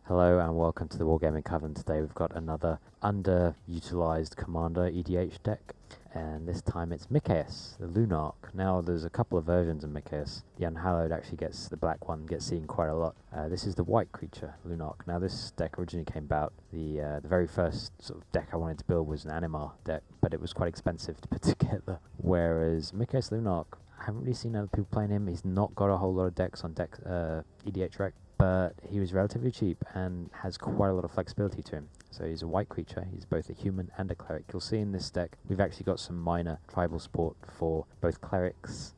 Hello and welcome to the Wargaming Coven. Today we've got another underutilized commander EDH deck, and this time it's Mikaeus, the Lunarch. Now there's a couple of versions of Mikaeus. The Unhallowed actually gets, the black one gets seen quite a lot. This is the white creature, Lunach. Now this deck originally came about, the very first sort of deck I wanted to build was an Animar deck, but it was quite expensive to put together. Whereas Mikaeus Lunach, I haven't really seen other people playing him. He's not got a whole lot of decks on EDH Rec, but he was relatively cheap and has quite a lot of flexibility to him. So he's a white creature, he's both a human and a cleric. You'll see in this deck, we've actually got some minor tribal support for both clerics,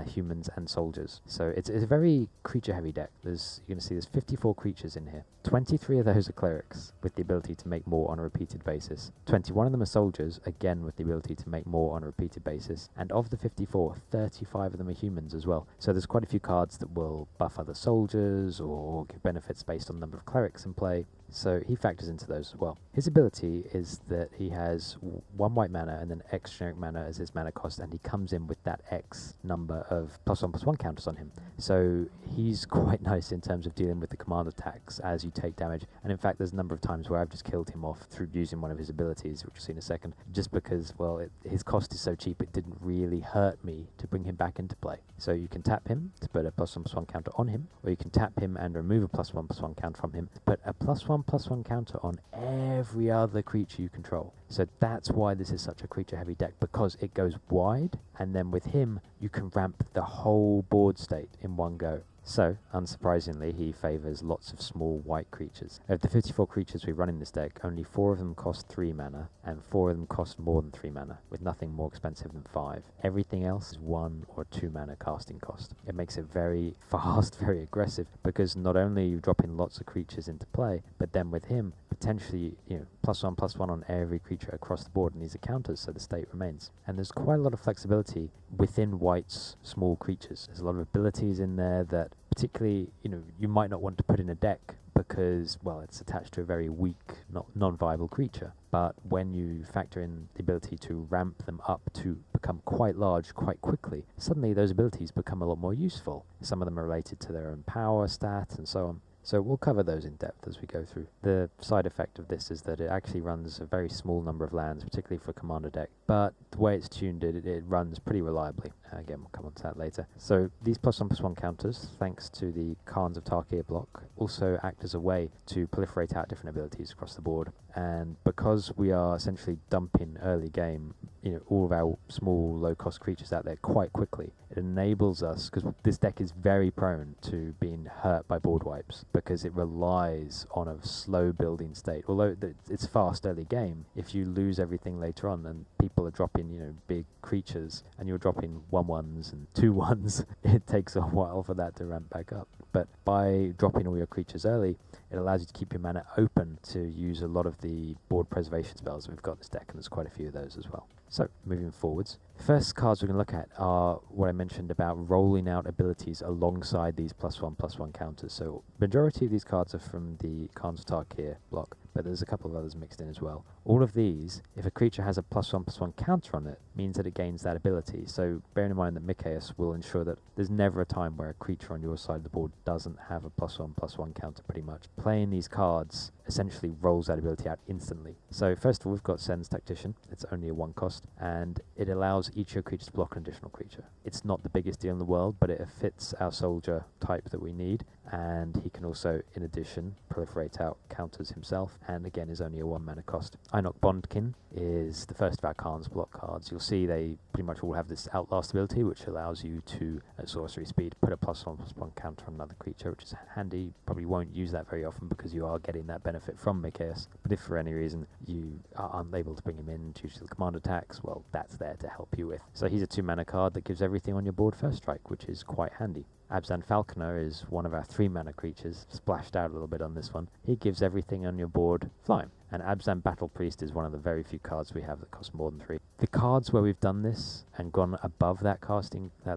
humans and soldiers. So it's a very creature heavy deck. You're going to see there's 54 creatures in here. 23 of those are clerics, with the ability to make more on a repeated basis. 21 of them are soldiers, again with the ability to make more on a repeated basis. And of the 54, 35 of them are humans as well. So there's quite a few cards that will buff other soldiers or give benefits based on the number of clerics in play. So he factors into those as well. His ability is that he has 1 white mana and then X generic mana as his mana cost, and he comes in with that X number of +1/+1 counters on him. So he's quite nice in terms of dealing with the command attacks as you take damage. And in fact, there's a number of times where I've just killed him off through using one of his abilities, which you'll see in a second, just because, well, his cost is so cheap it didn't really hurt me to bring him back into play. So you can tap him to put a +1/+1 counter on him, or you can tap him and remove a +1/+1 counter from him to put a +1/+1 counter on every other creature you control. So that's why this is such a creature heavy deck, because it goes wide, and then with him you can ramp the whole board state in one go. So, unsurprisingly, he favours lots of small white creatures. Of the 54 creatures we run in this deck, only 4 of them cost 3 mana, and 4 of them cost more than 3 mana, with nothing more expensive than 5. Everything else is 1 or 2 mana casting cost. It makes it very fast, very aggressive, because not only are you dropping lots of creatures into play, but then with him, potentially, +1/+1 on every creature across the board, and these are counters, so the state remains. And there's quite a lot of flexibility within white's small creatures. There's a lot of abilities in there that particularly, you might not want to put in a deck because, well, it's attached to a very weak, non-viable creature. But when you factor in the ability to ramp them up to become quite large quite quickly, suddenly those abilities become a lot more useful. Some of them are related to their own power stat and so on. So we'll cover those in depth as we go through. The side effect of this is that it actually runs a very small number of lands, particularly for a commander deck, but the way it's tuned, it runs pretty reliably. Again, we'll come on to that later. So these +1/+1 counters, thanks to the Khans of Tarkir block, also act as a way to proliferate out different abilities across the board. And because we are essentially dumping early game, all of our small low-cost creatures out there quite quickly, it enables us, because this deck is very prone to being hurt by board wipes, because it relies on a slow building state. Although it's fast early game, if you lose everything later on and people are dropping, big creatures, and you're dropping 1/1s and 2/1s, it takes a while for that to ramp back up. But by dropping all your creatures early, it allows you to keep your mana open to use a lot of the board preservation spells that we've got in this deck, and there's quite a few of those as well. So, moving forwards, the first cards we're going to look at are what I mentioned about rolling out abilities alongside these +1/+1 counters. So, majority of these cards are from the Khans of Tarkir block, but there's a couple of others mixed in as well. All of these, if a creature has a +1/+1 counter on it, means that it gains that ability. So, bearing in mind that Mikaeus will ensure that there's never a time where a creature on your side of the board doesn't have a +1/+1 counter, pretty much. Playing these cards essentially rolls that ability out instantly. So, first of all, we've got Sen's Tactician. It's only a 1 cost, and it allows each of your creatures to block an additional creature. It's not the biggest deal in the world, but it fits our soldier type that we need, and he can also, in addition, proliferate out counters himself, and again is only a 1 mana cost. Einok Bondkin is the first of our Khans block cards. You'll see they pretty much all have this Outlast ability, which allows you to, at sorcery speed, put a +1/+1 counter on another creature, which is handy. Probably won't use that very often because you are getting that benefit from Mikaeus, but if for any reason you are unable to bring him in due to the command attacks, well, that's there to help you with. So he's a 2 mana card that gives everything on your board first strike, which is quite handy. Abzan Falconer is one of our 3 mana creatures, splashed out a little bit on this one. He gives everything on your board flying. And Abzan Battle Priest is one of the very few cards we have that cost more than 3. The cards where we've done this and gone above that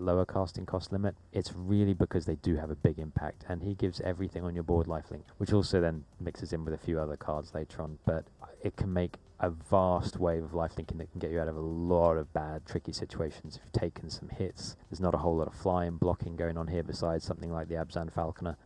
lower casting cost limit, it's really because they do have a big impact, and he gives everything on your board lifelink, which also then mixes in with a few other cards later on, but it can make a vast wave of lifelinking that can get you out of a lot of bad, tricky situations if you've taken some hits. There's not a whole lot of flying, blocking going on here besides something like the Abzan Falconer,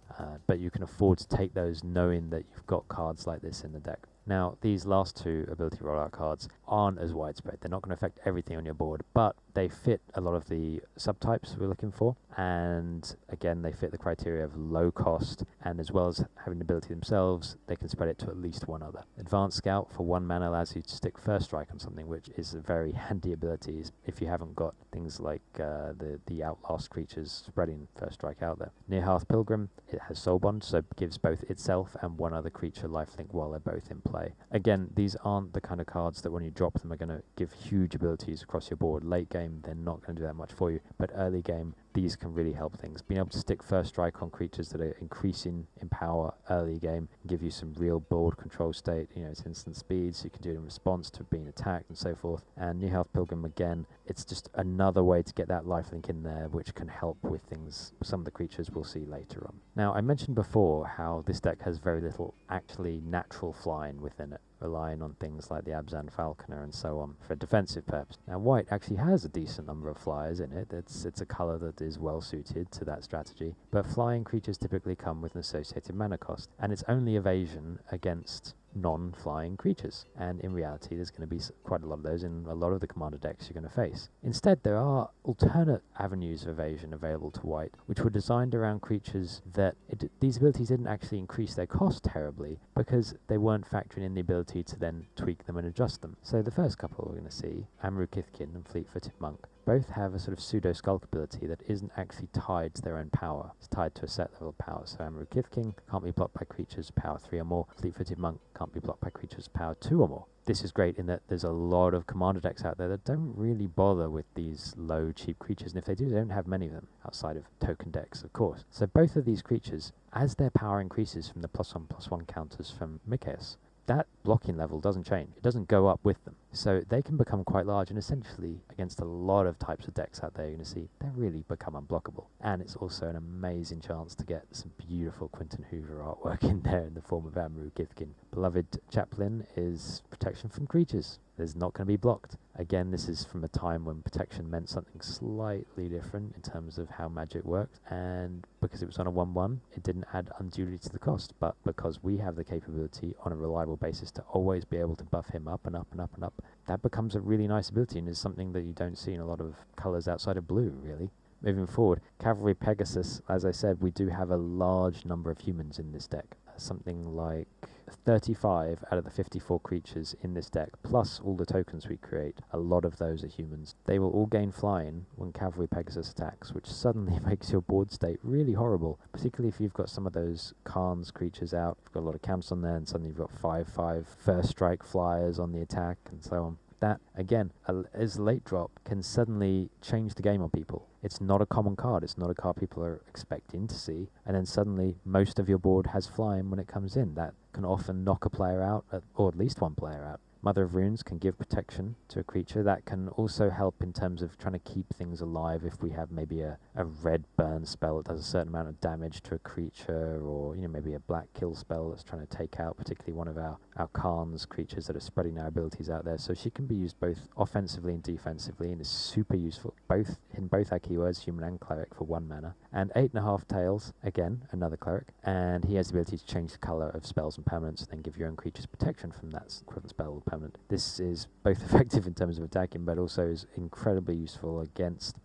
but you can afford to take those knowing that you've got cards like this in the deck. Now, these last two ability rollout cards aren't as widespread. They're not going to affect everything on your board, but they fit a lot of the subtypes we're looking for, and again, they fit the criteria of low cost, and as well as having the ability themselves, they can spread it to at least one other. Advanced Scout for 1 mana allows you to stick First Strike on something, which is a very handy ability if you haven't got things like the Outlast creatures spreading First Strike out there. Near Hearth Pilgrim, it has Soul Bond, so it gives both itself and one other creature lifelink while they're both in play. Again, these aren't the kind of cards that when you drop them are going to give huge abilities across your board. Late game, they're not going to do that much for you, but early game, these can really help things. Being able to stick First Strike on creatures that are increasing in power early game, give you some real board control state. You know, it's instant speed, so you can do it in response to being attacked and so forth. And New Health Pilgrim, again, it's just another way to get that lifelink in there, which can help with things, some of the creatures we'll see later on. Now, I mentioned before how this deck has very little actually natural flying within it, relying on things like the Abzan Falconer and so on for defensive purpose. Now, white actually has a decent number of flyers in it. It's a colour that is well suited to that strategy, but flying creatures typically come with an associated mana cost, and it's only evasion against non-flying creatures, and in reality there's going to be quite a lot of those in a lot of the commander decks you're going to face. Instead, there are alternate avenues of evasion available to white, which were designed around creatures that these abilities didn't actually increase their cost terribly because they weren't factoring in the ability to then tweak them and adjust them. So the first couple we're going to see, Amru Kithkin and Fleet-Footed Monk, both have a sort of pseudo-skulk ability that isn't actually tied to their own power. It's tied to a set level of power. So Amru Kithkin can't be blocked by creatures power 3 or more. Fleet-Footed Monk can't be blocked by creatures power 2 or more. This is great in that there's a lot of commander decks out there that don't really bother with these low, cheap creatures, and if they do, they don't have many of them, outside of token decks, of course. So both of these creatures, as their power increases from the +1/+1 counters from Mikaeus, that blocking level doesn't change. It doesn't go up with them. So they can become quite large, and essentially against a lot of types of decks out there, you're going to see they really become unblockable. And it's also an amazing chance to get some beautiful Quentin Hoover artwork in there in the form of Amru Kithkin. Beloved Chaplain is protection from creatures. There's not going to be blocked. Again, this is from a time when protection meant something slightly different in terms of how magic worked, and because it was on a 1/1, it didn't add unduly to the cost, but because we have the capability on a reliable basis to always be able to buff him up and up and up and up, that becomes a really nice ability and is something that you don't see in a lot of colours outside of blue, really. Moving forward, Cavalry Pegasus, as I said, we do have a large number of humans in this deck. Something like 35 out of the 54 creatures in this deck, plus all the tokens we create, a lot of those are humans. They will all gain flying when Cavalry Pegasus attacks, which suddenly makes your board state really horrible, particularly if you've got some of those Khan's creatures out. You've got a lot of camps on there, and suddenly you've got 5/5 first strike flyers on the attack, and so on. That, again, as a late drop, can suddenly change the game on people. It's not a common card, it's not a card people are expecting to see, and then suddenly most of your board has flying when it comes in. That can often knock a player out, or at least one player out. Mother of Runes can give protection to a creature. That can also help in terms of trying to keep things alive if we have maybe a red burn spell that does a certain amount of damage to a creature, or maybe a black kill spell that's trying to take out particularly one of our Khan's creatures that are spreading our abilities out there. So she can be used both offensively and defensively, and is super useful both in both our keywords, human and cleric, for 1 mana. And 8.5 Tails, again, another cleric, and he has the ability to change the colour of spells and permanents and then give your own creatures protection from that equivalent spell or permanent. This is both effective in terms of attacking, but also is incredibly useful against,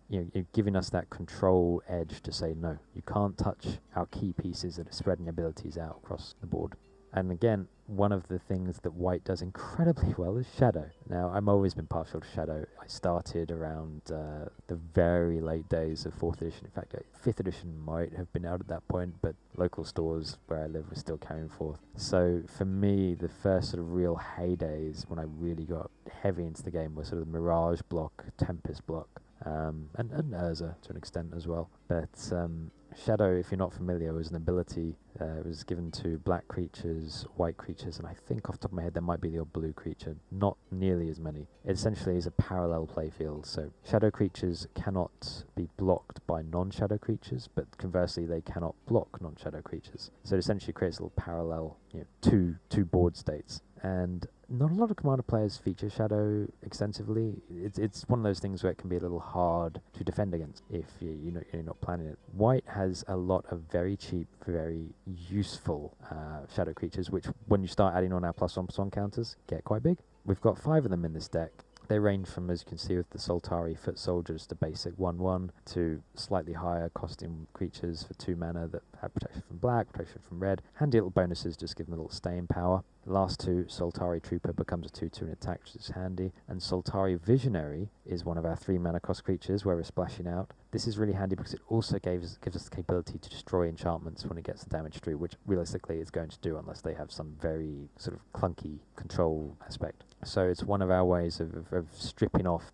giving us that control edge to say, no, you can't touch our key pieces that are spreading abilities out across the board. And again, one of the things that white does incredibly well is Shadow. Now, I've always been partial to Shadow. I started around the very late days of 4th edition. In fact, 5th edition might have been out at that point, but local stores where I live were still carrying 4th. So for me, the first sort of real heydays when I really got heavy into the game were sort of the Mirage block, Tempest block, and Urza to an extent as well. But Shadow, if you're not familiar, was an ability. It was given to black creatures, white creatures, and I think off the top of my head there might be the odd blue creature. Not nearly as many. It essentially is a parallel playfield. So Shadow creatures cannot be blocked by non-Shadow creatures, but conversely they cannot block non-Shadow creatures. So it essentially creates a little parallel, two board states. and not a lot of Commander players feature Shadow extensively. It's one of those things where it can be a little hard to defend against if you're not planning it. White has a lot of very cheap, very useful Shadow creatures, which when you start adding on our +1/+1 counters, get quite big. We've got 5 of them in this deck. They range from, as you can see with the Soltari Foot Soldiers, to basic 1/1 to slightly higher costing creatures for 2 mana that have protection from black, protection from red. Handy little bonuses, just give them a little staying power. The last 2, Soltari Trooper becomes a 2/2 and attack, which is handy. And Soltari Visionary is one of our 3 mana cost creatures where we're splashing out. This is really handy because it also gives us the capability to destroy enchantments when it gets the damage through, which realistically it's going to do unless they have some very sort of clunky control aspect. So it's one of our ways of stripping off.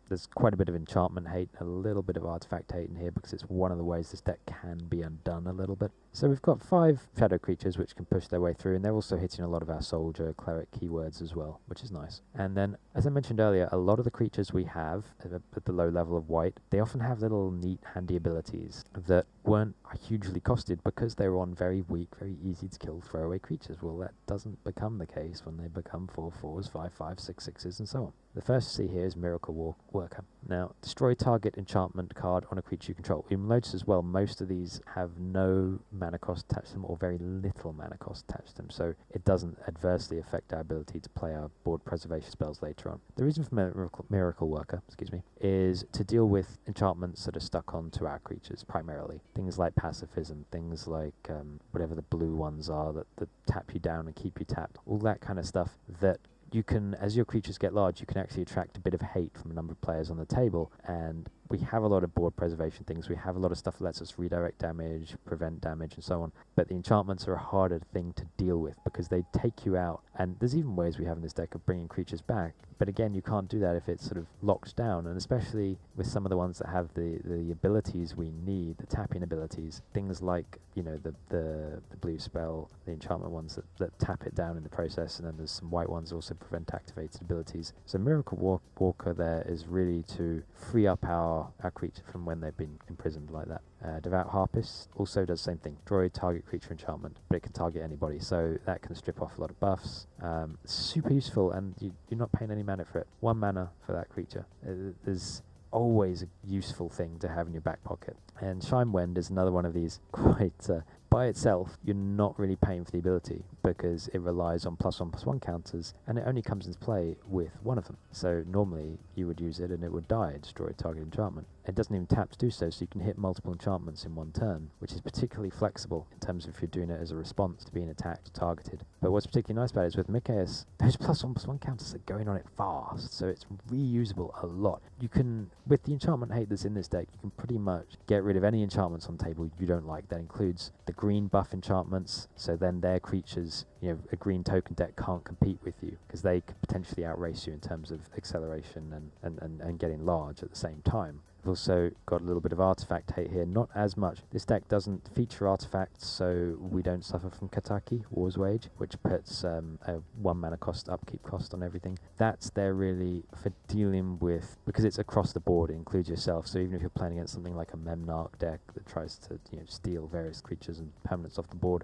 There's quite a bit of enchantment hate, a little bit of artifact hate in here because it's one of the ways this deck can be undone a little bit. So we've got 5 shadow creatures which can push their way through, and they're also hitting a lot of our soldier, cleric keywords as well, which is nice. And then, as I mentioned earlier, a lot of the creatures we have at the low level of white, they often have little neat, handy abilities that weren't hugely costed because they were on very weak, very easy to kill throwaway creatures. Well, that doesn't become the case when they become 4/4s, 5/5, 6/6s, and so on. The first to see here is Miracle Worker. Now, destroy target enchantment card on a creature you control. You'll notice as well, most of these have no mana cost attached to them or very little mana cost attached to them, so it doesn't adversely affect our ability to play our board preservation spells later on. The reason for Miracle Worker, is to deal with enchantments that are stuck onto our creatures primarily. Things like pacifism, things like whatever the blue ones are that tap you down and keep you tapped. All that kind of stuff that you can, as your creatures get large, you can actually attract a bit of hate from a number of players on the table, and we have a lot of board preservation things. We have a lot of stuff that lets us redirect damage, prevent damage, and so on. But the enchantments are a harder thing to deal with because they take you out, and there's even ways we have in this deck of bringing creatures back. But again, you can't do that if it's sort of locked down, and especially with some of the ones that have the abilities we need, the tapping abilities, things like, the blue spell, the enchantment ones that tap it down in the process, and then there's some white ones also prevent activated abilities. So Miracle Walker there is really to free up our creature from when they've been imprisoned like that. Devout Harpist also does the same thing. Destroy target creature enchantment, but it can target anybody, so that can strip off a lot of buffs. Super useful, and you're not paying any mana for it. 1 mana for that creature. There's always a useful thing to have in your back pocket. And Shimewend is another one of these quite... by itself, you're not really paying for the ability because it relies on +1/+1 counters, and it only comes into play with one of them. So normally you would use it and it would die, destroy a target enchantment. It doesn't even tap to do so, so you can hit multiple enchantments in one turn, which is particularly flexible in terms of if you're doing it as a response to being attacked or targeted. But what's particularly nice about it is with Mikaeus, those +1/+1 counters are going on it fast, so it's reusable a lot. You can, with the enchantment hate that's in this deck, you can pretty much get rid of any enchantments on table you don't like. That includes the green buff enchantments, so then their creatures, a green token deck can't compete with you because they could potentially outrace you in terms of acceleration and getting large at the same time. We've also got a little bit of artifact hate here, not as much. This deck doesn't feature artifacts, so we don't suffer from Kataki, War's Wage, which puts a 1 mana cost, upkeep cost on everything. That's there really for dealing with, because it's across the board, it includes yourself, so even if you're playing against something like a Memnarch deck that tries to steal various creatures and permanents off the board,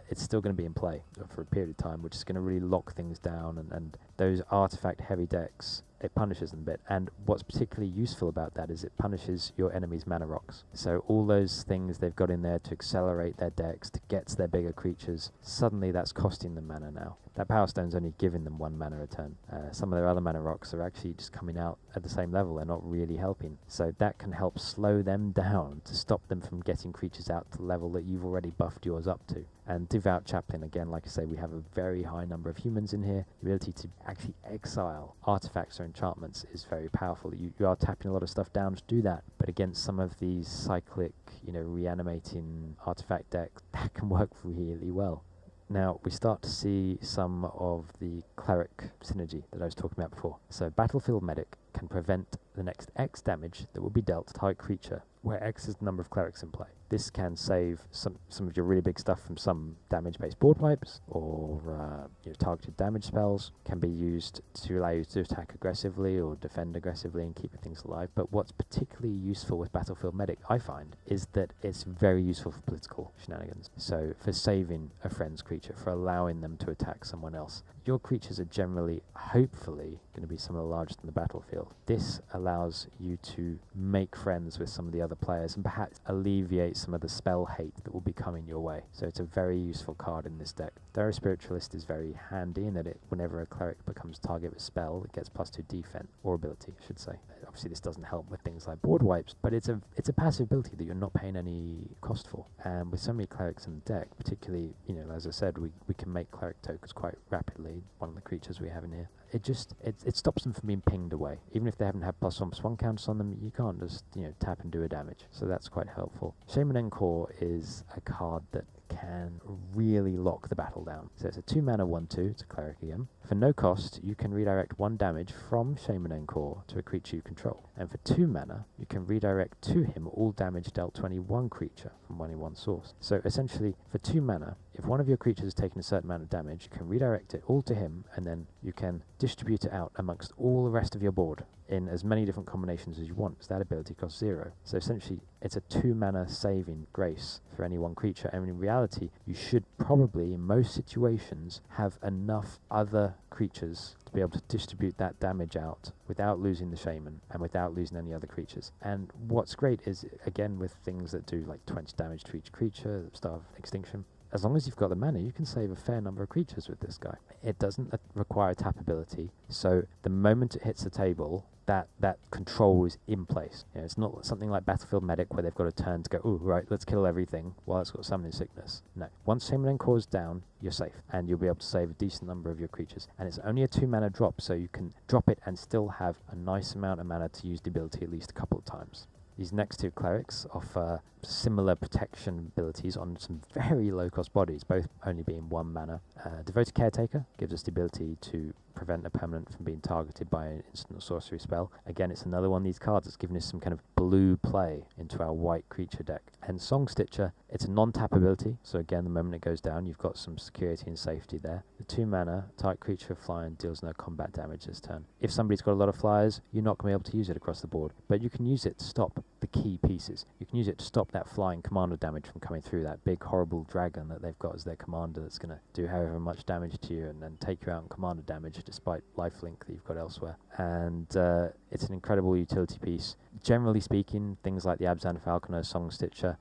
it's still going to be in play for a period of time, which is going to really lock things down, and those artifact heavy decks, it punishes them a bit. And what's particularly useful about that is it punishes your enemy's mana rocks. So all those things they've got in there to accelerate their decks, to get to their bigger creatures, suddenly that's costing them mana now. That Power Stone's only giving them 1 mana a turn. Some of their other mana rocks are actually just coming out at the same level, they're not really helping. So that can help slow them down to stop them from getting creatures out to the level that you've already buffed yours up to. And Devout Chaplain, again, like I say, we have a very high number of humans in here. The ability to actually exile artifacts or enchantments is very powerful. You are tapping a lot of stuff down to do that, but against some of these cyclic, reanimating artifact decks, that can work really well. Now, we start to see some of the cleric synergy that I was talking about before. So Battlefield Medic can prevent the next X damage that will be dealt to target creature, where X is the number of clerics in play. This can save some of your really big stuff from some damage-based board wipes, or targeted damage spells can be used to allow you to attack aggressively or defend aggressively and keep things alive. But what's particularly useful with Battlefield Medic, I find, is that it's very useful for political shenanigans. So for saving a friend's creature, for allowing them to attack someone else. Your creatures are generally, hopefully, going to be some of the largest in the battlefield. This allows you to make friends with some of the other players and perhaps alleviate some of the spell hate that will be coming your way. So it's a very useful card in this deck. Thorough Spiritualist is very handy in that whenever a cleric becomes target with spell, it gets +2 defense, or ability, I should say. Obviously this doesn't help with things like board wipes, but it's a passive ability that you're not paying any cost for. And with so many clerics in the deck, particularly, as I said, we can make cleric tokens quite rapidly, one of the creatures we have in here. It stops them from being pinged away. Even if they haven't had +1/+1 counters on them, you can't just tap and do a damage. So that's quite helpful. Shaman Encore is a card that can really lock the battle down. So it's a 2-mana 1/2, it's a cleric again. For no cost, you can redirect 1 damage from Shaman Encore to a creature you control. And for 2 mana, you can redirect to him all damage dealt to any one creature from any one source. So essentially, for 2 mana, if one of your creatures has taken a certain amount of damage, you can redirect it all to him, and then you can distribute it out amongst all the rest of your board in as many different combinations as you want. So that ability costs 0. So essentially, it's a 2 mana saving grace for any one creature. And in reality, you should probably, in most situations, have enough other creatures to be able to distribute that damage out without losing the shaman and without losing any other creatures. And what's great is, again, with things that do like 20 damage to each creature, Starve Extinction, as long as you've got the mana, you can save a fair number of creatures with this guy. It doesn't require a tap ability, so the moment it hits the table, that control is in place. It's not something like Battlefield Medic where they've got a turn to go, oh, right, let's kill everything while it's got Summoning Sickness. No. Once Shaman Encore is down, you're safe, and you'll be able to save a decent number of your creatures. And it's only a 2 mana drop, so you can drop it and still have a nice amount of mana to use the ability at least a couple of times. These next 2 clerics offer similar protection abilities on some very low-cost bodies, both only being 1 mana. Devoted Caretaker gives us the ability to prevent a permanent from being targeted by an instant or sorcery spell. Again, it's another one of these cards that's giving us some kind of blue play into our white creature deck. And Song Stitcher, it's a non-tap ability, so again, the moment it goes down, you've got some security and safety there. The 2 mana, target creature flying deals no combat damage this turn. If somebody's got a lot of flyers, you're not going to be able to use it across the board, but you can use it to stop the key pieces. You can use it to stop that flying commander damage from coming through, that big horrible dragon that they've got as their commander that's going to do however much damage to you and then take you out in commander damage despite lifelink that you've got elsewhere. And it's an incredible utility piece. Generally speaking, things like the Abzan Falconer, Song Stitcher,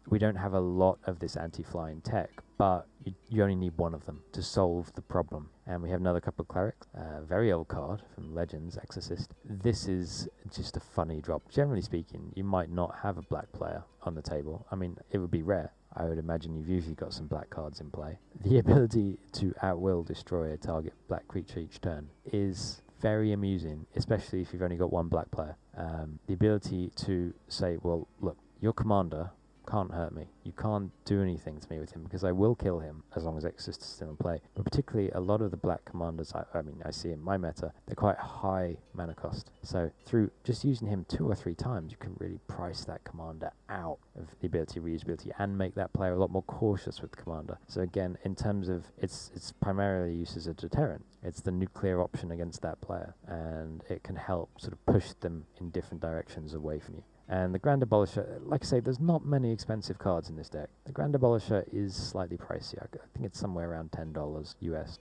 we don't have a lot of this anti-flying tech, but you only need one of them to solve the problem. And we have another couple of clerics, very old card from Legends, Exorcist. This is just a funny drop. Generally speaking, you might not have a black player on the table. I mean, it would be rare. I would imagine you've usually got some black cards in play. The ability to at-will destroy a target black creature each turn is very amusing, especially if you've only got 1 black player. The ability to say, well, look, your commander can't hurt me. You can't do anything to me with him because I will kill him as long as Exorcist is still in play. But particularly a lot of the black commanders I see in my meta, they're quite high mana cost. So through just using him 2 or 3 times, you can really price that commander out of the ability, reusability, and make that player a lot more cautious with the commander. So again, in terms of it's primarily used as a deterrent. It's the nuclear option against that player, and it can help sort of push them in different directions away from you. And the Grand Abolisher, like I say, there's not many expensive cards in this deck. The Grand Abolisher is slightly pricey. I think it's somewhere around $10 US.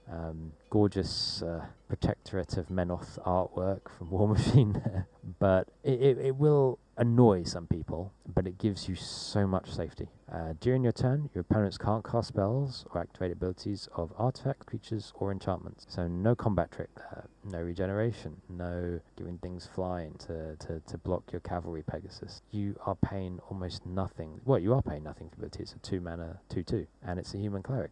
Gorgeous Protectorate of Menoth artwork from War Machine there. But it will annoy some people, but it gives you so much safety. During your turn, your opponents can't cast spells or activate abilities of artifacts, creatures, or enchantments. So no combat trick, no regeneration, no giving things flying to block your cavalry Pegasus. You are paying almost nothing. Well, you are paying nothing for ability. It's a 2 mana 2/2, and it's a human cleric.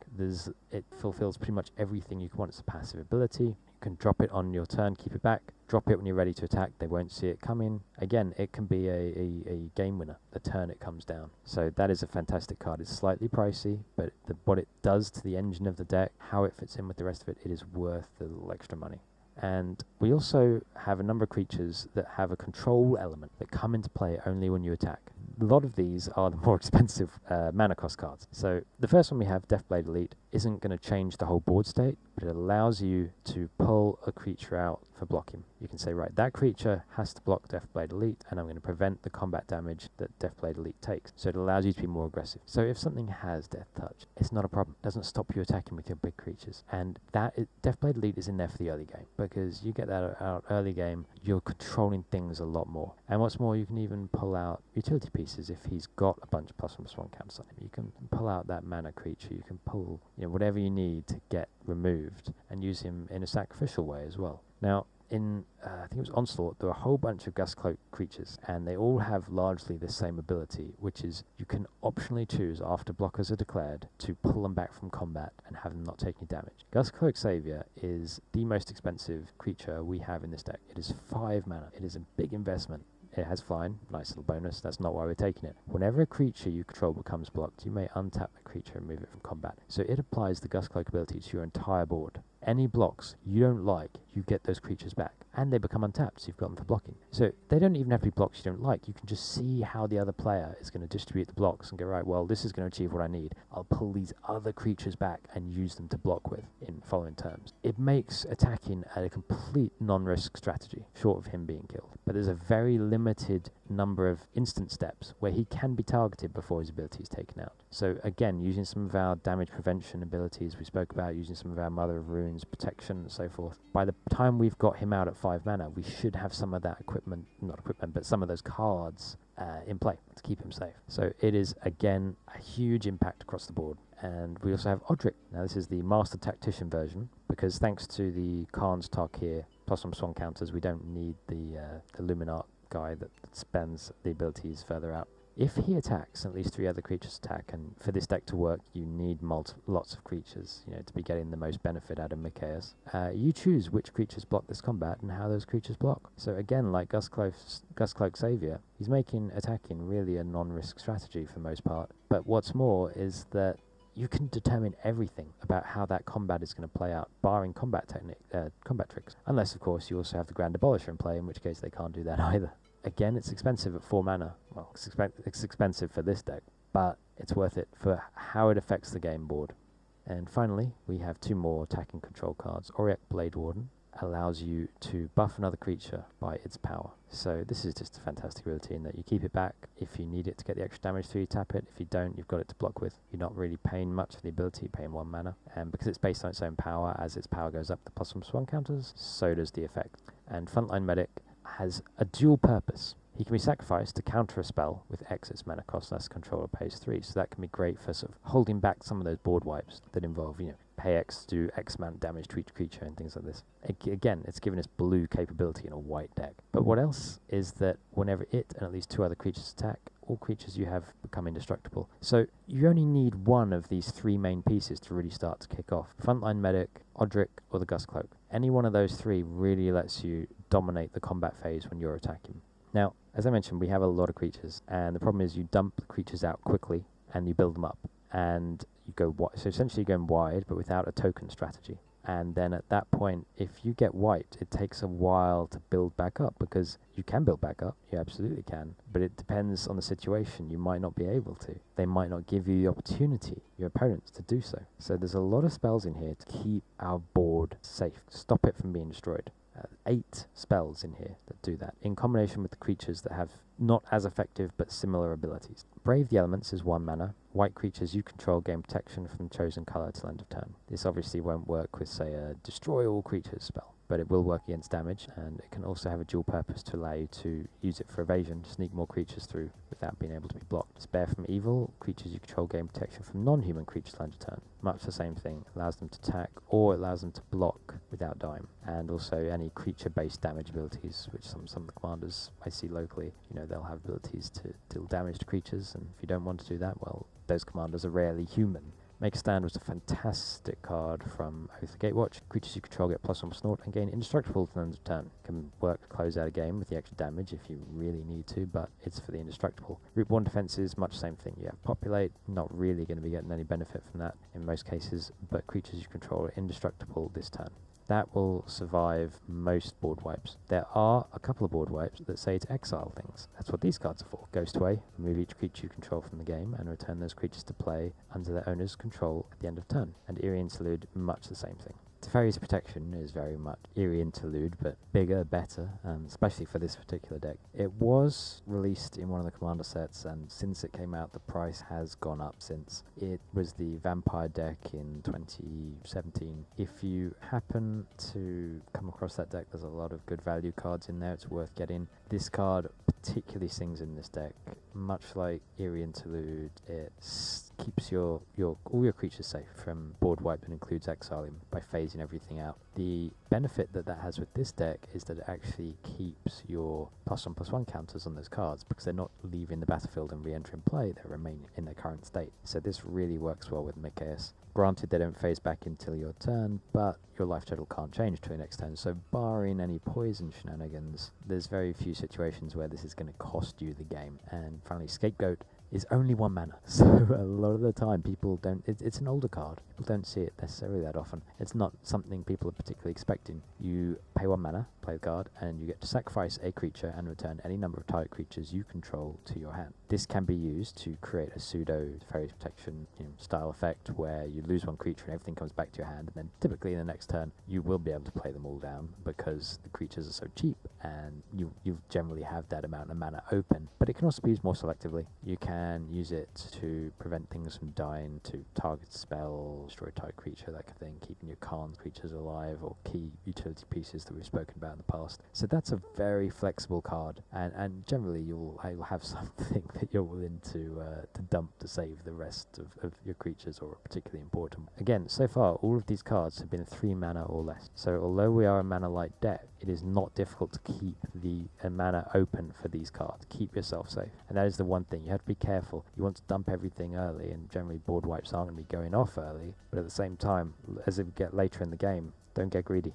It fulfills pretty much everything you want. It's a passive ability. You can drop it on your turn, keep it back, drop it when you're ready to attack. They won't see it coming. Again, it can be a game winner the turn it comes down. So that is a fantastic card. It's slightly pricey, but what it does to the engine of the deck, how it fits in with the rest of it, it is worth the little extra money. And we also have a number of creatures that have a control element that come into play only when you attack. A lot of these are the more expensive mana cost cards. So the first one we have, Deathblade Elite, isn't going to change the whole board state, but it allows you to pull a creature out for blocking. You can say, right, that creature has to block Deathblade Elite, and I'm going to prevent the combat damage that Deathblade Elite takes. So it allows you to be more aggressive. So if something has Death Touch, it's not a problem. It doesn't stop you attacking with your big creatures. And Deathblade Elite is in there for the early game, because you get that out early game, you're controlling things a lot more. And what's more, you can even pull out utility pieces if he's got a bunch of +1/+1 counters on him. You can pull out that mana creature, you can pull whatever you need to get removed and use him in a sacrificial way as well. Now, in, I think it was Onslaught, there were a whole bunch of Gustcloak creatures, and they all have largely the same ability, which is you can optionally choose, after blockers are declared, to pull them back from combat and have them not take any damage. Gustcloak Savior is the most expensive creature we have in this deck. It is 5 mana. It is a big investment. It has flying, nice little bonus, that's not why we're taking it. Whenever a creature you control becomes blocked, you may untap the creature and move it from combat. So it applies the Gustcloak ability to your entire board. Any blocks you don't like, you get those creatures back. And they become untapped, so you've got them for blocking. So they don't even have to be blocks you don't like. You can just see how the other player is going to distribute the blocks and go, right, well, this is going to achieve what I need. I'll pull these other creatures back and use them to block with in following terms. It makes attacking a complete non-risk strategy, short of him being killed. But there's a very limited number of instant steps where he can be targeted before his ability is taken out. So again, using some of our damage prevention abilities we spoke about, using some of our Mother of Runes, protection and so forth, by the time we've got him out at 5 mana, we should have some of that but some of those cards in play to keep him safe. So it is, again, a huge impact across the board. And we also have Odric. Now this is the Master Tactician version, because thanks to the Khan's Tarkir +1/+1 counters, we don't need the Lunarch guy that spends the abilities further out. If he attacks, at least 3 other creatures attack, and for this deck to work, you need lots of creatures, to be getting the most benefit out of Mikaeus. You choose which creatures block this combat and how those creatures block. So again, like Gustcloak Savior, he's making attacking really a non-risk strategy for the most part. But what's more is that you can determine everything about how that combat is going to play out, barring combat tricks. Unless, of course, you also have the Grand Abolisher in play, in which case they can't do that either. Again, it's expensive at 4 mana. Well, it's expensive for this deck, but it's worth it for how it affects the game board. And finally, we have 2 more attacking control cards. Auric Blade Warden allows you to buff another creature by its power. So this is just a fantastic ability in that you keep it back. If you need it to get the extra damage through, you tap it. If you don't, you've got it to block with. You're not really paying much for the ability, you're paying 1 mana. And because it's based on its own power, as its power goes up, the +1/+1 counters, so does the effect. And Frontline Medic has a dual purpose. He can be sacrificed to counter a spell with X its mana cost less, controller pays 3, so that can be great for sort of holding back some of those board wipes that involve, pay X to do X amount of damage to each creature and things like this. Again, it's given us blue capability in a white deck. But what else is that whenever it and at least 2 other creatures attack, all creatures you have become indestructible. So you only need one of these 3 main pieces to really start to kick off. Frontline Medic, Odric, or the Gustcloak. Any one of those 3 really lets you dominate the combat phase when you're attacking. Now, as I mentioned, we have a lot of creatures, and the problem is you dump the creatures out quickly and you build them up, and you go so essentially you're going wide but without a token strategy. And then at that point, if you get wiped, it takes a while to build back up, because you can build back up, you absolutely can, but it depends on the situation. You might not be able to. They might not give you the opportunity, your opponents, to do so. So there's a lot of spells in here to keep our board safe, stop it from being destroyed. 8 spells in here that do that, in combination with the creatures that have not as effective but similar abilities. Brave the Elements is 1 mana. White creatures you control gain protection from chosen colour till end of turn. This obviously won't work with, say, a Destroy All Creatures spell, but it will work against damage, and it can also have a dual purpose to allow you to use it for evasion, to sneak more creatures through without being able to be blocked. Spare from Evil, creatures you control gain protection from non-human creatures till end of turn. Much the same thing, allows them to attack, or it allows them to block without dying. And also any creature-based damage abilities, which some of the commanders I see locally, they'll have abilities to deal damage to creatures, and if you don't want to do that, well, those commanders are rarely human. Make a Stand was a fantastic card from Oath of the Gatewatch. Creatures you control get +1/+0 and gain indestructible till end of turn. Can work to close out a game with the extra damage if you really need to, but it's for the indestructible. Rootborn defenses, much same thing. You have Populate, not really going to be getting any benefit from that in most cases, but creatures you control are indestructible this turn. that will survive most board wipes. There are a couple of board wipes that say to exile things. That's what these cards are for. Ghost away, remove each creature you control from the game, and return those creatures to play under their owner's control at the end of turn. And Eerie Interlude, much the same thing. Teferi's Protection is very much Eerie Interlude, but bigger, better, especially for this particular deck. It was released in one of the commander sets, and since it came out, the price has gone up since. It was the Vampire deck in 2017. If you happen to come across that deck, there's a lot of good value cards in there. It's worth getting. This card particularly sings in this deck. Much like Eerie Interlude, it keeps all your creatures safe from board wipe and includes exiling by phasing everything out. The benefit that has with this deck is that it actually keeps your +1/+1 counters on those cards, because they're not leaving the battlefield and re-entering play, they remain in their current state. So this really works well with Mikaeus. Granted, they don't phase back until your turn, but your life total can't change till your next turn, so barring any poison shenanigans, there's very few situations where this is going to cost you the game. And finally, Scapegoat is only 1 mana, so a lot of the time people don't, it's an older card, people don't see it necessarily that often. It's not something people are particularly expecting. You pay 1 mana, play the card, and you get to sacrifice a creature and return any number of target creatures you control to your hand. This can be used to create a pseudo Teferi's Protection style effect where you lose 1 creature and everything comes back to your hand, and then typically in the next turn you will be able to play them all down because the creatures are so cheap and you generally have that amount of mana open. But it can also be used more selectively. You can use it to prevent things from dying, to target spell, destroy target creature, that kind of thing, keeping your Karn creatures alive, or key utility pieces that we've spoken about in the past. So that's a very flexible card, and generally you'll have something that you're willing to dump to save the rest of your creatures, or particularly important. Again, so far all of these cards have been 3 mana or less, so although we are a mana light deck, it is not difficult to keep the mana open for these cards. Keep yourself safe, and that is the one thing you have to be careful. You want to dump everything early, and generally board wipes aren't going to be going off early, but at the same time, as we get later in the game, don't get greedy.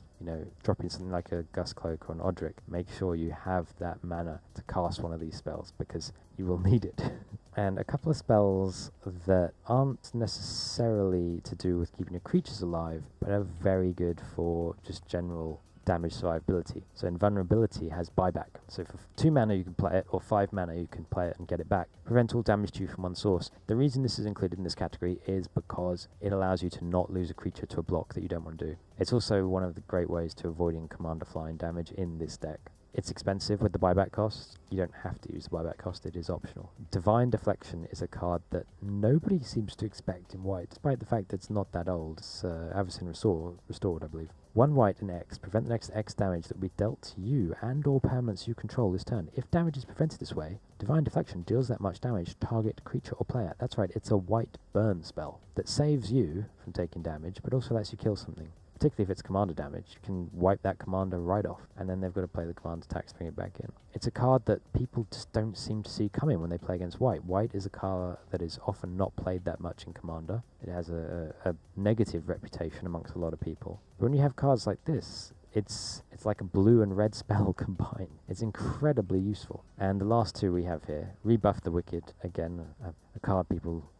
Dropping something like a Gust Cloak or an Odric, make sure you have that mana to cast one of these spells, because you will need it. And a couple of spells that aren't necessarily to do with keeping your creatures alive, but are very good for just general damage survivability. So Invulnerability has buyback. So for 2 mana you can play it, or 5 mana you can play it and get it back. Prevent all damage to you from one source. The reason this is included in this category is because it allows you to not lose a creature to a block that you don't want to do. It's also one of the great ways to avoiding commander flying damage in this deck. It's expensive with the buyback cost. You don't have to use the buyback cost, it is optional. Divine Deflection is a card that nobody seems to expect in white, despite the fact that it's not that old. It's Evasion restored, I believe. 1 white and X, prevent the next X damage that will be dealt to you and or permanents you control this turn. If damage is prevented this way, Divine Deflection deals that much damage to target creature or player. That's right, it's a white burn spell that saves you from taking damage, but also lets you kill something. Particularly if it's commander damage, you can wipe that commander right off, and then they've got to play the command attacks to bring it back in. It's a card that people just don't seem to see coming when they play against white. White is a card that is often not played that much in commander. It has a negative reputation amongst a lot of people. But when you have cards like this, it's like a blue and red spell combined. It's incredibly useful. And the last 2 we have here, Rebuff the Wicked, again, a card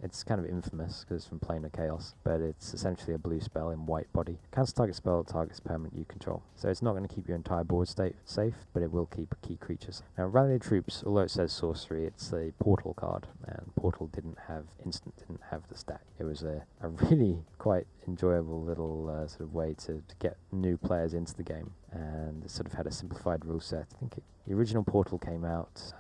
it's kind of infamous because it's from Planar Chaos, but it's essentially a blue spell in white body. Cancel target spell, targets permanent you control. So it's not going to keep your entire board state safe, but it will keep key creatures. Now, Rally the Troops, although it says sorcery, it's a portal card, and portal didn't have the stack. It was a really quite enjoyable little sort of way to get new players into the game, and it sort of had a simplified rule set. I think the original Portal came out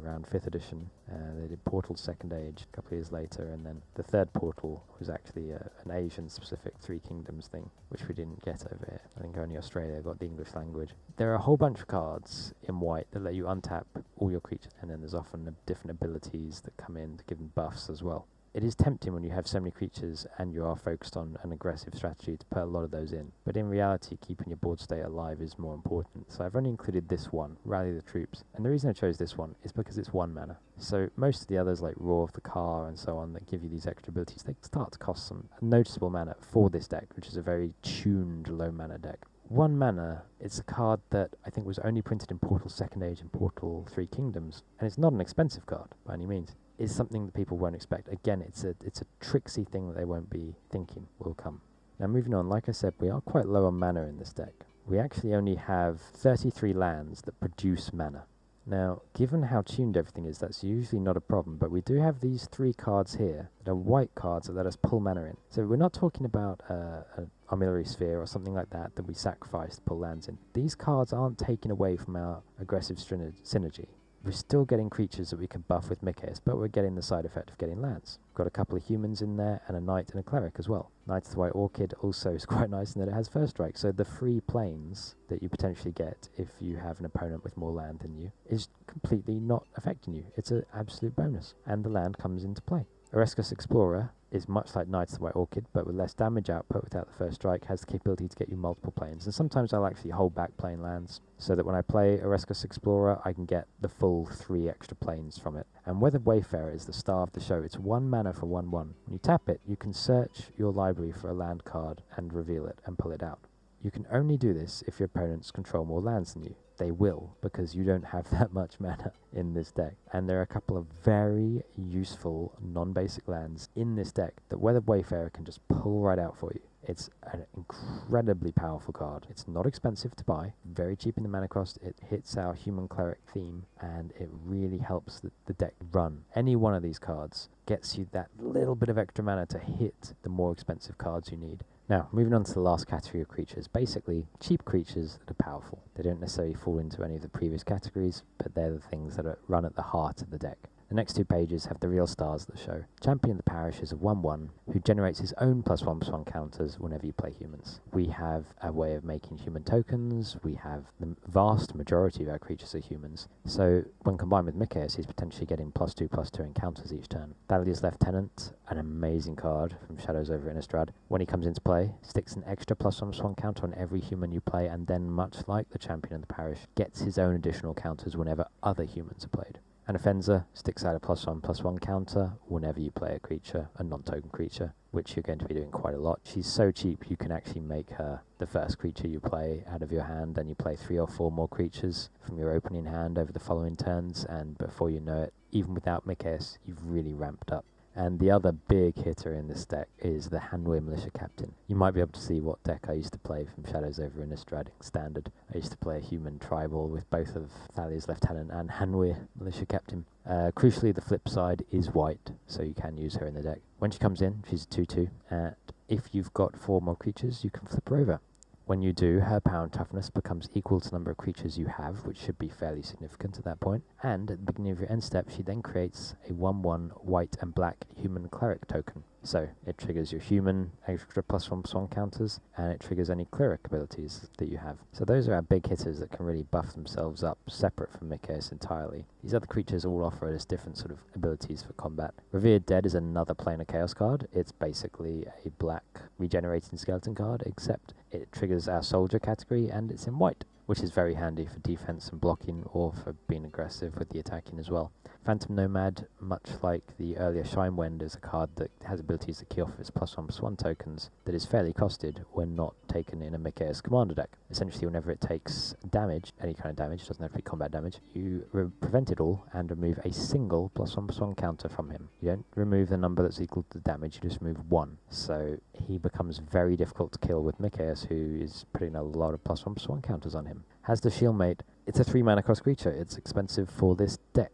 around 5th edition. They did Portal 2nd Age a couple of years later, and then the 3rd Portal was actually an Asian-specific 3 Kingdoms thing, which we didn't get over here. I think only Australia got the English language. There are a whole bunch of cards in white that let you untap all your creatures, and then there's often different abilities that come in to give them buffs as well. It is tempting when you have so many creatures and you are focused on an aggressive strategy to put a lot of those in, but in reality keeping your board state alive is more important. So I've only included this one, Rally the Troops, and the reason I chose this one is because it's 1 mana. So most of the others like Roar of the Car and so on that give you these extra abilities, they start to cost some noticeable mana for this deck, which is a very tuned low mana deck. 1 mana, it's a card that I think was only printed in Portal 2nd Age and Portal 3 Kingdoms, and it's not an expensive card by any means. It's something that people won't expect. Again, it's a tricksy thing that they won't be thinking will come. Now moving on, like I said, we are quite low on mana in this deck. We actually only have 33 lands that produce mana. Now, given how tuned everything is, that's usually not a problem, but we do have these 3 cards here that are white cards that let us pull mana in. So we're not talking about an Armillary Sphere or something like that we sacrifice to pull lands in. These cards aren't taken away from our aggressive synergy. We're still getting creatures that we can buff with Mikaeus, but we're getting the side effect of getting lands. We've got a couple of humans in there, and a knight and a cleric as well. Knight of the White Orchid also is quite nice in that it has first strike, so the free planes that you potentially get if you have an opponent with more land than you is completely not affecting you. It's an absolute bonus, and the land comes into play. Orescus Explorer is much like Knights of the White Orchid, but with less damage output without the first strike, has the capability to get you multiple planes. And sometimes I'll actually hold back plane lands, so that when I play Orescus Explorer, I can get the full 3 extra planes from it. And Weathered Wayfarer is the star of the show. It's 1 mana for 1/1. When you tap it, you can search your library for a land card and reveal it and pull it out. You can only do this if your opponents control more lands than you. They will, because you don't have that much mana in this deck. And there are a couple of very useful non-basic lands in this deck that Weathered Wayfarer can just pull right out for you. It's an incredibly powerful card. It's not expensive to buy, very cheap in the mana cost. It hits our human cleric theme, and it really helps the deck run. Any one of these cards gets you that little bit of extra mana to hit the more expensive cards you need. Now, moving on to the last category of creatures. Basically, cheap creatures that are powerful. They don't necessarily fall into any of the previous categories, but they're the things that run at the heart of the deck. The next 2 pages have the real stars of the show. Champion of the Parish is a 1/1 who generates his own +1/+1 counters whenever you play humans. We have a way of making human tokens. We have the vast majority of our creatures are humans. So when combined with Mikaeus, he's potentially getting +2/+2 encounters each turn. Thalia's Lieutenant, an amazing card from Shadows over Innistrad. When he comes into play, sticks an extra +1/+1 counter on every human you play, and then, much like the Champion of the Parish, gets his own additional counters whenever other humans are played. And Offenza sticks out a +1/+1 counter whenever you play a creature, a non-token creature, which you're going to be doing quite a lot. She's so cheap you can actually make her the first creature you play out of your hand, and you play 3 or 4 more creatures from your opening hand over the following turns, and before you know it, even without Mikaeus, you've really ramped up. And the other big hitter in this deck is the Hanwe Militia Captain. You might be able to see what deck I used to play from Shadows over Innistrad Standard. I used to play a human tribal with both of Thalia's Lieutenant and Hanwe Militia Captain. Crucially, the flip side is white, so you can use her in the deck. When she comes in, she's a 2/2, and if you've got 4 more creatures, you can flip her over. When you do, her power and toughness becomes equal to the number of creatures you have, which should be fairly significant at that point. And at the beginning of your end step, she then creates a 1/1 white and black human cleric token. So it triggers your human extra +1/+1 counters, and it triggers any cleric abilities that you have. So those are our big hitters that can really buff themselves up separate from Mikaeus entirely. These other creatures all offer us different sort of abilities for combat. Revered Dead is another Planar Chaos card. It's basically a black regenerating skeleton card, except it triggers our soldier category and it's in white, which is very handy for defense and blocking, or for being aggressive with the attacking as well. Phantom Nomad, much like the earlier Shinewind, is a card that has abilities that key off its +1/+1 tokens that is fairly costed when not taken in a Mikaeus commander deck. Essentially, whenever it takes damage, any kind of damage, doesn't have to be combat damage, you prevent it all and remove a single +1/+1 counter from him. You don't remove the number that's equal to the damage, you just remove 1. So he becomes very difficult to kill with Mikaeus, who is putting a lot of +1/+1 counters on him. Has the Shieldmate. It's a 3 mana cost creature. It's expensive for this deck,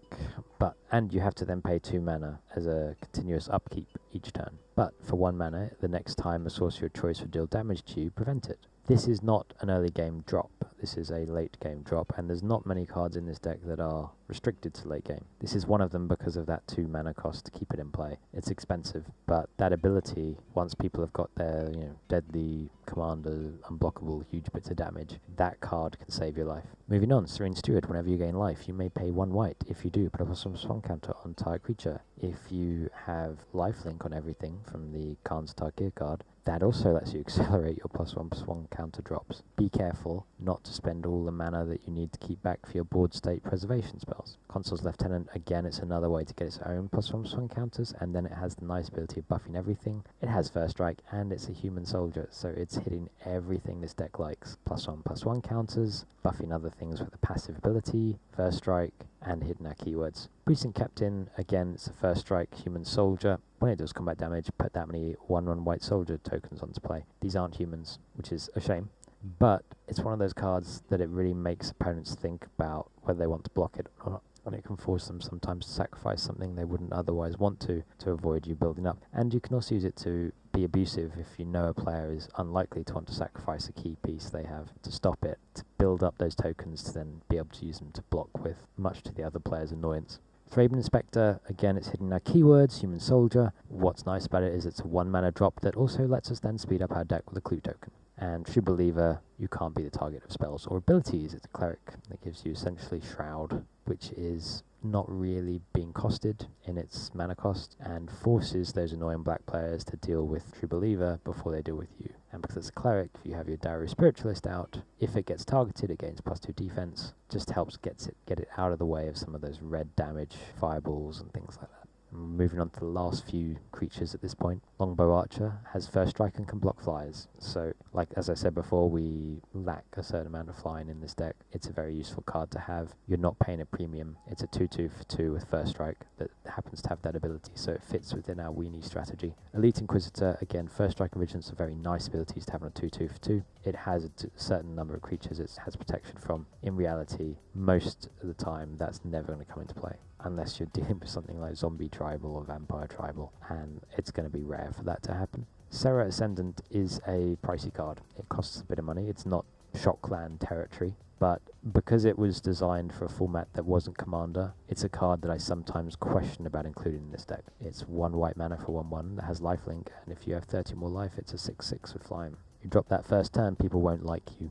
and you have to then pay 2 mana as a continuous upkeep each turn. But for 1 mana, the next time a sorcerer of choice would deal damage to you, prevent it. This is not an early game drop. This is a late game drop, and there's not many cards in this deck that are restricted to late game. This is one of them because of that 2 mana cost to keep it in play. It's expensive, but that ability, once people have got their deadly commander, unblockable, huge bits of damage, that card can save your life. Moving on, Serene Steward. Whenever you gain life, you may pay 1 white. If you do, put a +1/+1 counter on target creature. If you have lifelink on everything from the Khan's Tarkir card, that also lets you accelerate your +1/+1 counter drops. Be careful not to spend all the mana that you need to keep back for your board state preservation spells. Consul's Lieutenant, again, it's another way to get its own +1/+1 counters, and then it has the nice ability of buffing everything. It has first strike, and it's a human soldier, so it's hitting everything this deck likes. +1/+1 counters, buffing other things with a passive ability, first strike, and hidden our keywords. Precinct Captain, again, it's a first strike human soldier. When it does combat damage, put that many 1/1 white soldier tokens onto play. These aren't humans, which is a shame, but it's one of those cards that it really makes opponents think about whether they want to block it or not. And it can force them sometimes to sacrifice something they wouldn't otherwise want to avoid you building up. And you can also use it to be abusive if you know a player is unlikely to want to sacrifice a key piece they have to stop it, to build up those tokens to then be able to use them to block with, much to the other player's annoyance. Thraben Inspector, again, it's hidden our keywords, human soldier. What's nice about it is it's a 1 mana drop that also lets us then speed up our deck with a clue token. And True Believer, you can't be the target of spells or abilities. It's a cleric that gives you essentially Shroud, which is not really being costed in its mana cost, and forces those annoying black players to deal with True Believer before they deal with you. And because it's a cleric, if you have your Diary Spiritualist out, if it gets targeted, it gains +2 defense, just helps get it out of the way of some of those red damage fireballs and things like that. Moving on to the last few creatures at this point. Longbow Archer has first strike and can block flyers. So, like as I said before, we lack a certain amount of flying in this deck. It's a very useful card to have. You're not paying a premium. It's a 2/2 for 2 with first strike that happens to have that ability, so it fits within our Weenie strategy. Elite Inquisitor, again, first strike and vigilance are very nice abilities to have on a 2/2 for 2. It has a certain number of creatures it has protection from. In reality, most of the time, that's never going to come into play, unless you're dealing with something like Zombie Tribal or Vampire Tribal, and it's going to be rare for that to happen. Serra Ascendant is a pricey card. It costs a bit of money. It's not Shockland territory, but because it was designed for a format that wasn't Commander, it's a card that I sometimes question about including in this deck. It's 1 white mana for 1/1 that has lifelink, and if you have 30 more life, it's a 6/6 with flying. You drop that first turn, people won't like you.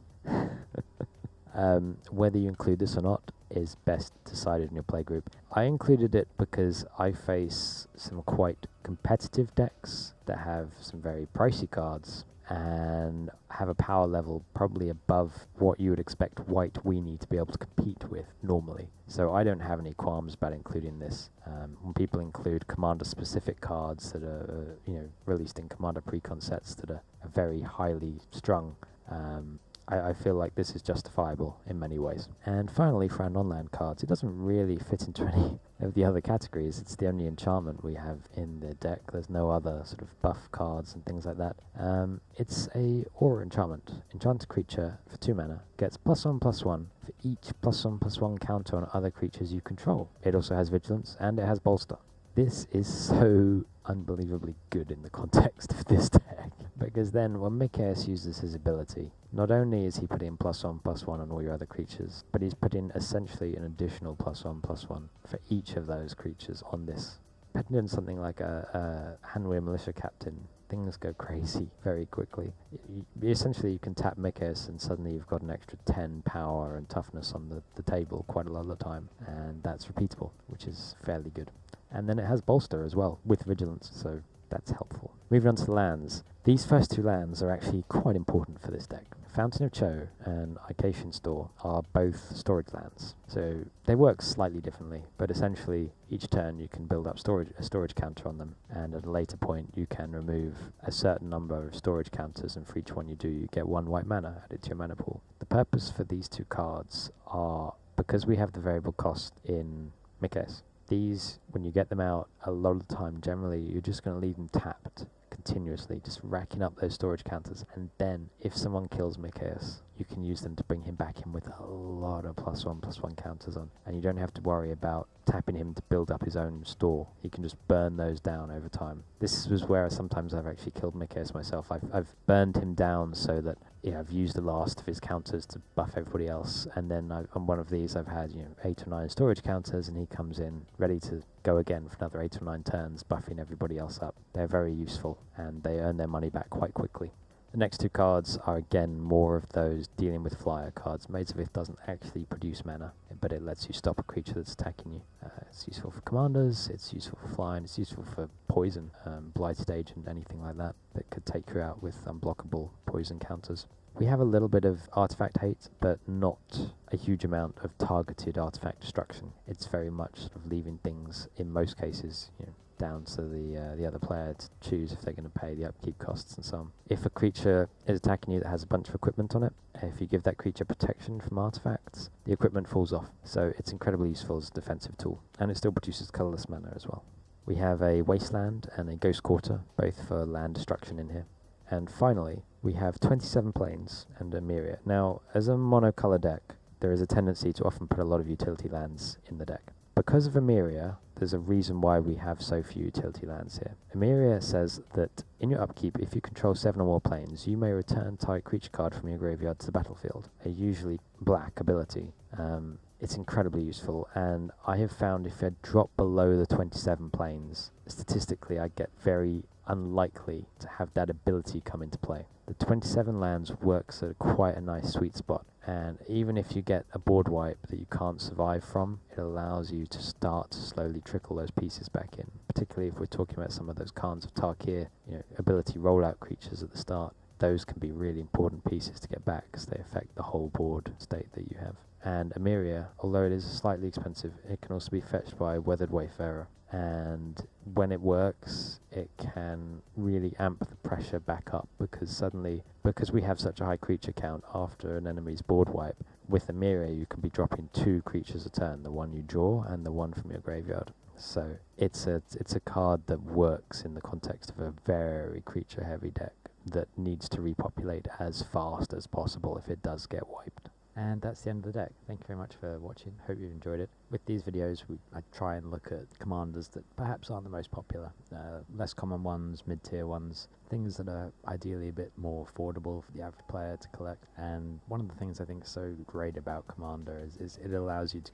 Whether you include this or not is best decided in your playgroup. I included it because I face some quite competitive decks that have some very pricey cards and have a power level probably above what you would expect white Weenie to be able to compete with normally. So I don't have any qualms about including this. When people include Commander-specific cards that are released in Commander precon sets that are very highly strung, I feel like this is justifiable in many ways. And finally, for our non-land cards, it doesn't really fit into any of the other categories. It's the only enchantment we have in the deck. There's no other sort of buff cards and things like that. It's a Aura enchantment. Enchanted creature for 2 mana gets +1/+1 for each +1/+1 counter on other creatures you control. It also has vigilance and it has bolster. This is so unbelievably good in the context of this deck, because then when Mikaeus uses his ability, not only is he putting +1/+1 on all your other creatures, but he's putting essentially an additional +1/+1 for each of those creatures on this. Putting in something like a Hanweir Militia Captain, things go crazy very quickly. Essentially, you can tap Mikaeus and suddenly you've got an extra 10 power and toughness on the table quite a lot of the time, and that's repeatable, which is fairly good. And then it has bolster as well, with vigilance, so that's helpful. Moving on to the lands. These first 2 lands are actually quite important for this deck. Fountain of Cho and Icatian Store are both storage lands, so they work slightly differently, but essentially each turn you can build up a storage counter on them, and at a later point you can remove a certain number of storage counters, and for each one you do, you get 1 white mana added to your mana pool. The purpose for these 2 cards are, because we have the variable cost in Mikaeus, these, when you get them out, a lot of the time, generally, you're just going to leave them tapped continuously, just racking up those storage counters, and then, if someone kills Mikaeus, you can use them to bring him back in with a lot of +1/+1 counters on, and you don't have to worry about tapping him to build up his own store. He can just burn those down over time. This was where sometimes I've actually killed Mikaeus myself. I've burned him down so that I've used the last of his counters to buff everybody else, and then on one of these I've had 8 or 9 storage counters, and he comes in ready to go again for another 8 or 9 turns, buffing everybody else up. They're very useful, and they earn their money back quite quickly. The next 2 cards are again more of those dealing with flyer cards. Maids of Ith doesn't actually produce mana, but it lets you stop a creature that's attacking you. It's useful for commanders, it's useful for flying, it's useful for poison, Blighted Agent, anything like that could take you out with unblockable poison counters. We have a little bit of artifact hate, but not a huge amount of targeted artifact destruction. It's very much sort of leaving things, in most cases, down to the other player to choose if they're going to pay the upkeep costs and so on. If a creature is attacking you that has a bunch of equipment on it, if you give that creature protection from artifacts, the equipment falls off. So it's incredibly useful as a defensive tool, and it still produces colourless mana as well. We have a Wasteland and a Ghost Quarter, both for land destruction in here. And finally, we have 27 planes and a Myria. Now, as a monocolour deck, there is a tendency to often put a lot of utility lands in the deck. Because of Emeria, there's a reason why we have so few utility lands here. Emeria says that in your upkeep, if you control 7 or more planes, you may return target creature card from your graveyard to the battlefield, a usually black ability. It's incredibly useful, and I have found if I drop below the 27 planes, statistically I get very unlikely to have that ability come into play. The 27 lands works at quite a nice sweet spot, and even if you get a board wipe that you can't survive from, it allows you to start to slowly trickle those pieces back in, particularly if we're talking about some of those Khans of Tarkir, ability rollout creatures at the start. Those can be really important pieces to get back because they affect the whole board state that you have. And Emeria, although it is slightly expensive, it can also be fetched by Weathered Wayfarer. And when it works, it can really amp the pressure back up, because suddenly, because we have such a high creature count after an enemy's board wipe, with Emeria you can be dropping 2 creatures a turn, the one you draw and the one from your graveyard. So it's a card that works in the context of a very creature heavy deck that needs to repopulate as fast as possible if it does get wiped. And that's the end of the deck. Thank you very much for watching. Hope you've enjoyed it. With these videos, I try and look at commanders that perhaps aren't the most popular. Less common ones, mid-tier ones, things that are ideally a bit more affordable for the average player to collect. And one of the things I think is so great about Commander is it allows you to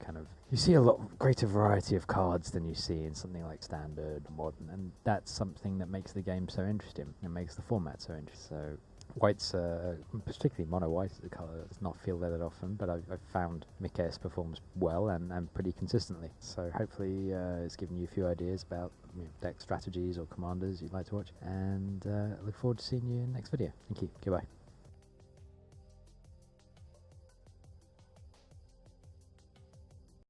you see a lot greater variety of cards than you see in something like Standard or Modern, and that's something that makes the game so interesting. It makes the format so interesting. So white's, particularly mono white, is a colour that does not feel that often, but I've found Mikaeus performs well and pretty consistently. So hopefully it's given you a few ideas about deck strategies or commanders you'd like to watch, and look forward to seeing you in the next video. Thank you. Goodbye.